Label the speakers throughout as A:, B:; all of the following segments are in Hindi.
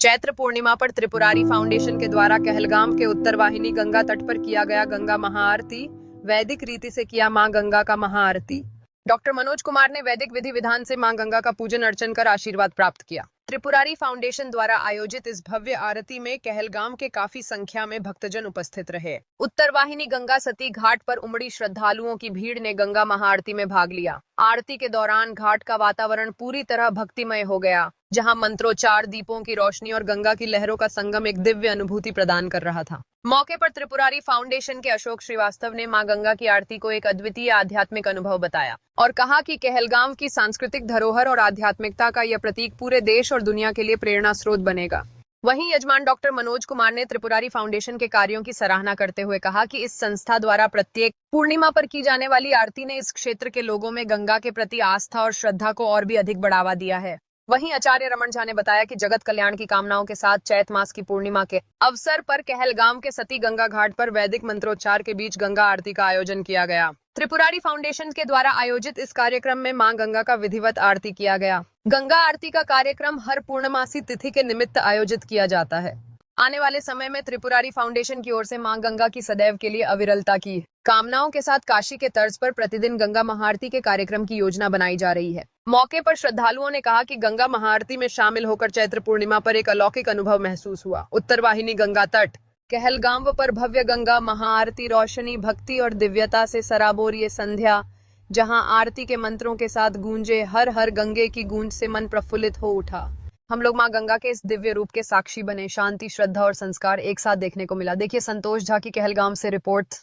A: चैत्र पूर्णिमा पर त्रिपुरारी फाउंडेशन के द्वारा कहलगाम के उत्तर वाहिनी गंगा तट पर किया गया गंगा महाआरती। वैदिक रीति से किया मां गंगा का महाआरती। डॉक्टर मनोज कुमार ने वैदिक विधि विधान से मां गंगा का पूजन अर्चन कर आशीर्वाद प्राप्त किया। त्रिपुरारी फाउंडेशन द्वारा आयोजित इस भव्य आरती में कहलगाम के काफी संख्या में भक्तजन उपस्थित रहे। उत्तर वाहिनी गंगा सती घाट पर उमड़ी श्रद्धालुओं की भीड़ ने गंगा महाआरती में भाग लिया। आरती के दौरान घाट का वातावरण पूरी तरह भक्तिमय हो गया, जहां मंत्रोच्चार, दीपों की रोशनी और गंगा की लहरों का संगम एक दिव्य अनुभूति प्रदान कर रहा था। मौके पर त्रिपुरारी फाउंडेशन के अशोक श्रीवास्तव ने मां गंगा की आरती को एक अद्वितीय आध्यात्मिक अनुभव बताया और कहा कि कहलगाम की सांस्कृतिक धरोहर और आध्यात्मिकता का यह प्रतीक पूरे देश और दुनिया के लिए प्रेरणा स्रोत बनेगा। वहीं यजमान डॉक्टर मनोज कुमार ने त्रिपुरारी फाउंडेशन के कार्यों की सराहना करते हुए कहा कि इस संस्था द्वारा प्रत्येक पूर्णिमा पर की जाने वाली आरती ने इस क्षेत्र के लोगों में गंगा के प्रति आस्था और श्रद्धा को और भी अधिक बढ़ावा दिया है। वहीं आचार्य रमन झा ने बताया कि जगत कल्याण की कामनाओं के साथ चैत मास की पूर्णिमा के अवसर पर कहलगाम के सती गंगा घाट पर वैदिक मंत्रोच्चार के बीच गंगा आरती का आयोजन किया गया। त्रिपुरारी फाउंडेशन के द्वारा आयोजित इस कार्यक्रम में मां गंगा का विधिवत आरती किया गया। गंगा आरती का कार्यक्रम हर पूर्णमासी तिथि के निमित्त आयोजित किया जाता है। आने वाले समय में त्रिपुरारी फाउंडेशन की ओर से मां गंगा की सदैव के लिए अविरलता की कामनाओं के साथ काशी के तर्ज पर प्रतिदिन गंगा महाआरती के कार्यक्रम की योजना बनाई जा रही है। मौके पर श्रद्धालुओं ने कहा कि गंगा महाआरती में शामिल होकर चैत्र पूर्णिमा पर एक अलौकिक अनुभव महसूस हुआ। उत्तर वाहिनी गंगा तट कहलगाम पर भव्य गंगा महाआरती, रोशनी, भक्ति और दिव्यता से सराबोर ये संध्या, जहां आरती के मंत्रों के साथ गूंजे हर हर गंगे की गूंज से मन प्रफुल्लित हो उठा। हम लोग मां गंगा के इस दिव्य रूप के साक्षी बने। शांति, श्रद्धा और संस्कार एक साथ देखने को मिला। देखिए संतोष झा की कहलगाम से रिपोर्ट।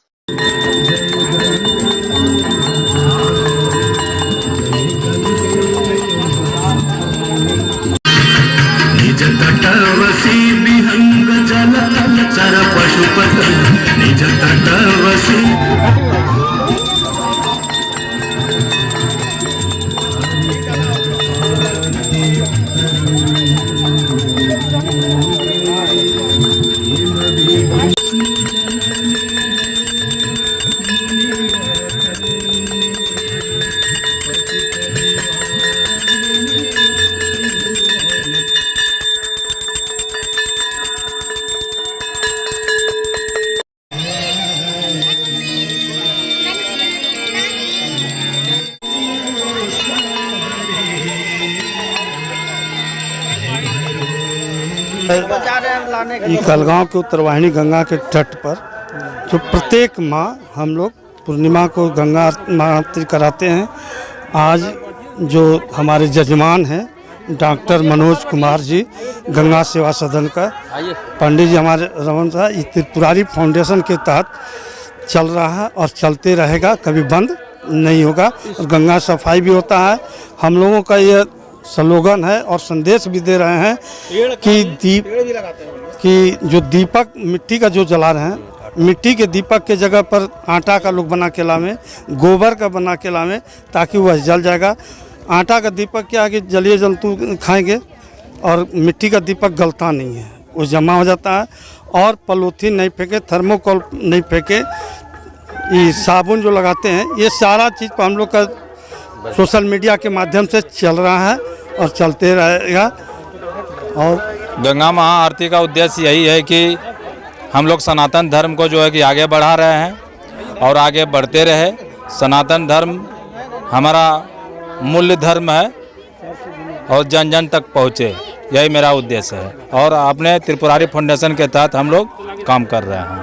B: निज तटवसी विहंग जल चर पशुपत निज तटवसी।
C: कहलगांव के उत्तर वाहिनी गंगा के तट पर जो प्रत्येक माह हम लोग पूर्णिमा को गंगा आरती कराते हैं। आज जो हमारे जजमान हैं डॉक्टर मनोज कुमार जी, गंगा सेवा सदन का पंडित जी हमारे रमन साहब, इस त्रिपुरारी फाउंडेशन के तहत चल रहा है और चलते रहेगा, कभी बंद नहीं होगा। और गंगा सफाई भी होता है। हम लोगों का ये स्लोगन है और संदेश भी दे रहे हैं कि जो दीपक मिट्टी का जो जला रहे हैं, मिट्टी के दीपक के जगह पर आटा का लोग बना के लावें, गोबर का बना के लावें, ताकि वह जल जाएगा। आटा का दीपक क्या है कि जलीय जंतु खाएंगे और मिट्टी का दीपक गलता नहीं है, वो जमा हो जाता है। और पॉलीथीन नहीं फेंके, थर्मोकोल नहीं फेंके, ये साबुन जो लगाते हैं, ये सारा चीज़ पर हम लोग का सोशल मीडिया के माध्यम से चल रहा है और चलते रहेगा। और
D: गंगा महाआरती का उद्देश्य यही है कि हम लोग सनातन धर्म को जो है कि आगे बढ़ा रहे हैं और आगे बढ़ते रहे। सनातन धर्म हमारा मूल्य धर्म है और जन जन तक पहुँचे, यही मेरा उद्देश्य है। और अपने त्रिपुरारी फाउंडेशन के तहत हम लोग काम कर रहे हैं।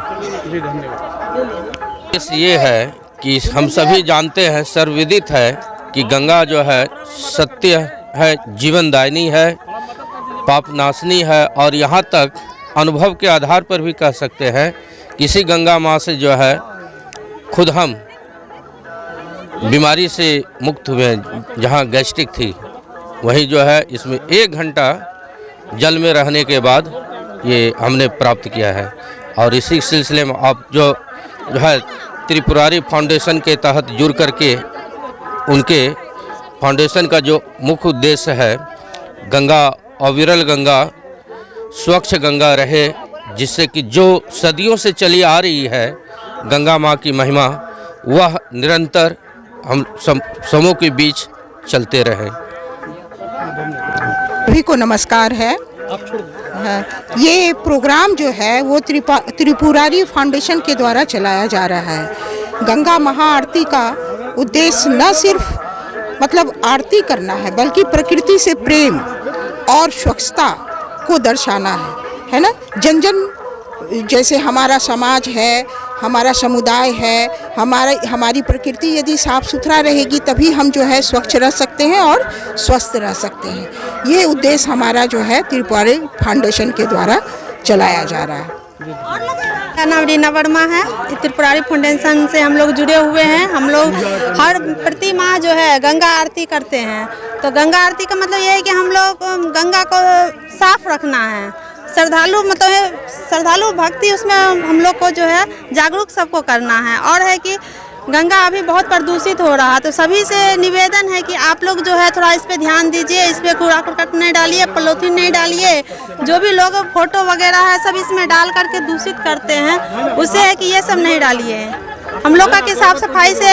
E: ये है कि हम सभी जानते हैं, सर्वविदित है कि गंगा जो है सत्य है, जीवनदायिनी है, पाप नाशनी है। और यहाँ तक अनुभव के आधार पर भी कह सकते हैं, किसी गंगा माँ से जो है खुद हम बीमारी से मुक्त हुए। जहाँ गैस्ट्रिक थी वहीं जो है इसमें 1 घंटा जल में रहने के बाद ये हमने प्राप्त किया है। और इसी सिलसिले में आप जो है त्रिपुरारी फाउंडेशन के तहत जुड़ करके उनके फाउंडेशन का जो मुख्य उद्देश्य है, गंगा अविरल गंगा, स्वच्छ गंगा रहे, जिससे कि जो सदियों से चली आ रही है गंगा माँ की महिमा, वह निरंतर हम समूह के बीच चलते रहे।
F: सभी को नमस्कार है। ये प्रोग्राम जो है वो त्रिपुरारी फाउंडेशन के द्वारा चलाया जा रहा है। गंगा महाआरती का उद्देश्य न सिर्फ मतलब आरती करना है, बल्कि प्रकृति से प्रेम और स्वच्छता को दर्शाना है ना। जन जन जैसे हमारा समाज है, हमारा समुदाय है, हमारी प्रकृति यदि साफ सुथरा रहेगी तभी हम जो है स्वच्छ रह सकते हैं और स्वस्थ रह सकते हैं। ये उद्देश्य हमारा जो है त्रिपुरारी फाउंडेशन के द्वारा चलाया जा रहा है।
G: मेरा नाम रीना वर्मा है। त्रिपुरारी फाउंडेशन से हम लोग जुड़े हुए हैं। हम लोग हर प्रति माह जो है गंगा आरती करते हैं। तो गंगा आरती का मतलब ये है कि हम लोग गंगा को साफ रखना है। श्रद्धालु भक्ति उसमें हम लोग को जो है जागरूक सबको करना है। और है कि गंगा अभी बहुत प्रदूषित हो रहा है, तो सभी से निवेदन है कि आप लोग जो है थोड़ा इस पे ध्यान दीजिए, इस पे कूड़ा करकट नहीं डालिए, पॉलीथीन नहीं डालिए। जो भी लोग फोटो वगैरह है सब इसमें डाल करके दूषित करते हैं, उससे है कि ये सब नहीं डालिए। हम लोग का कि साफ सफाई से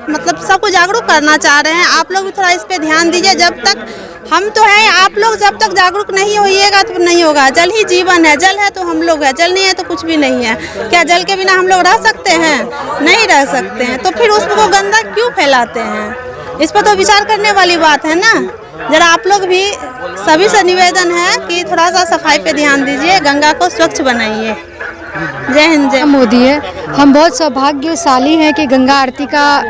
G: मतलब सबको जागरूक करना चाह रहे हैं। आप लोग भी थोड़ा इस पे ध्यान दीजिए। जब तक हम तो हैं, आप लोग जब तक जागरूक नहीं होइएगा तो नहीं होगा। जल ही जीवन है, जल है तो हम लोग है, जल नहीं है तो कुछ भी नहीं है। क्या जल के बिना हम लोग रह सकते हैं? नहीं रह सकते हैं। तो फिर उसको गंदा क्यों फैलाते हैं? इस पर तो विचार करने वाली बात है ना। जरा आप लोग भी सभी से निवेदन है कि थोड़ा सा सफाई पे ध्यान दीजिए, गंगा को स्वच्छ बनाइए। जय हिंद, जय
H: मोदी है। हम बहुत सौभाग्यशाली हैं कि गंगा आरती का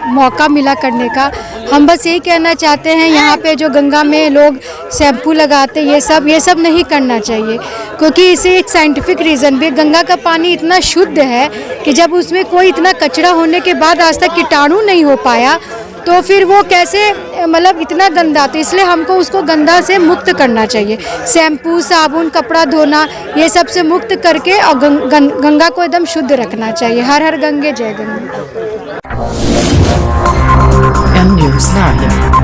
H: मौका मिला करने का। हम बस यही कहना चाहते हैं, यहाँ पे जो गंगा में लोग शैम्पू लगाते ये सब नहीं करना चाहिए, क्योंकि इसे एक साइंटिफिक रीज़न भी, गंगा का पानी इतना शुद्ध है कि जब उसमें कोई इतना कचरा होने के बाद आज तक कीटाणु नहीं हो पाया, तो फिर वो कैसे मतलब इतना गंदा। तो इसलिए हमको उसको गंदा से मुक्त करना चाहिए। शैम्पू, साबुन, कपड़ा धोना ये सब से मुक्त करके और गंगा को एकदम शुद्ध रखना चाहिए। हर हर गंगे जय गंगे।
I: M News Live।